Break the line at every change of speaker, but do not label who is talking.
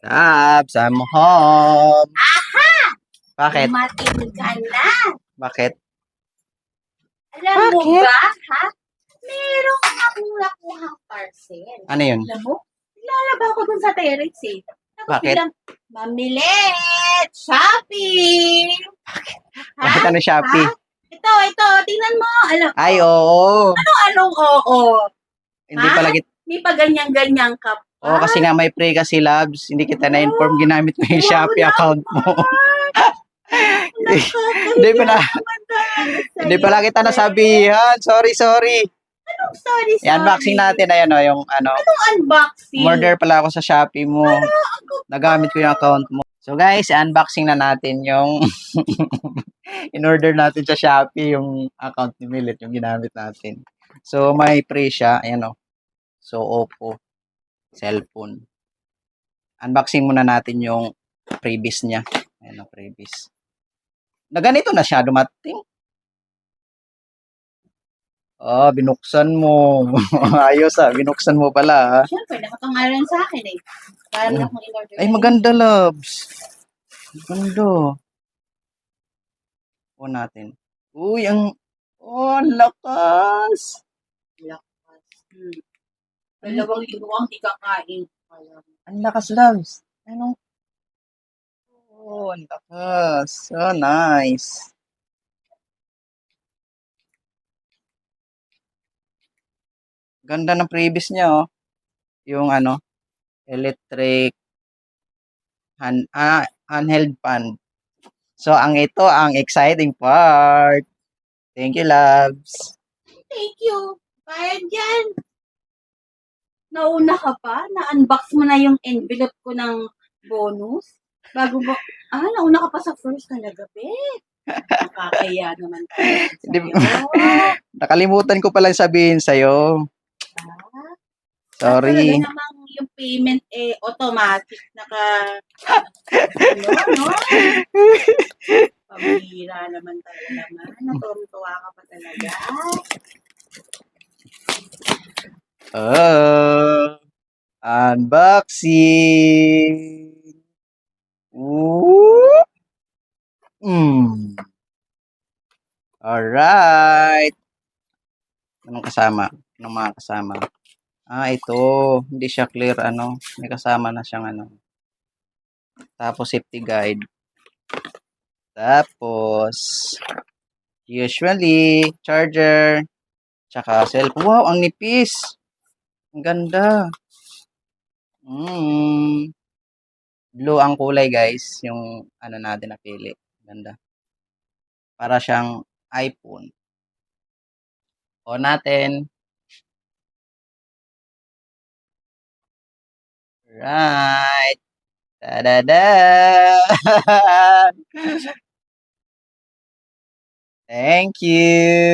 Tabs, I'm home. Bakit?
Dumating ka na.
Bakit?
Alam mo
Bakit?
ba, ha? Meron akong nakuhang parcel.
Ano yun?
Alam mo, lalaba ko dun sa terrace eh. Tapos
Bakit?
bilang, Mamilit! Shopping! Ha?
Bakit ano Shopee?
Ha? Ito, tingnan mo. Alam,
Ay, oo.
anong oo?
Hindi
Ha?
pala kita.
Hindi pa ganyan-ganyan ka pa.
Oo, kasi nga may pre kasi labs. Hindi kita na-inform. Ginamit mo yung
Wow
Shopee account mo. Hindi
Nakakahiya
pala.
naman talaga sa'yo,
Hindi pala kita
pre.
nasabihan. Sorry.
Anong sorry?
I-unboxing natin. Ayan o, yung ano.
Anong unboxing?
Murder pala ako sa Shopee mo. Nagamit ko yung account mo. So guys, unboxing na natin yung in-order natin sa Shopee yung account ni Millet, yung ginamit natin. So may pre siya, ayan o. So Oppo cellphone. Unboxing muna natin yung previous niya. Ayan o, previous. Na ganito na siya dumating. Binuksan mo. Ayos binuksan mo pala.
Siyempre, nakapangalan sa akin eh. Para lang akong in-order.
Ay, maganda, loves. Maganda. O natin. Uy, ang lakas.
Lakas. Dalawang linggo ang di kakain.
Ang lakas, loves. Anong? Ang lakas. So nice. Ganda ng previous niya, oh. Yung ano, electric handheld fan. So, ito ang exciting part. Thank you, loves.
Thank you. Bayad yan. Nauna ka pa? Na-unbox mo na yung envelope ko ng bonus? Bago ba? Nauna ka pa sa first talaga, be. Nakakaya naman
Hindi-
tayo sa'yo.
Nakalimutan ko palang sabihin sa'yo.
Talaga
Sorry.
namang yung payment automatic. No? Pabira naman talaga naman. Natuwa ka pa talaga.
Unboxing. Woo! Alright. Anong kasama? Anong mga kasama? Ito. Hindi siya clear, May kasama na siyang, Tapos, safety guide. Tapos, usually, charger. Tsaka, cellphone. Wow, ang nipis. Ang ganda. Blue ang kulay, guys. Yung, natin napili. Ganda. Para siyang iPhone. O natin. Right. Ta-da-da! Thank you.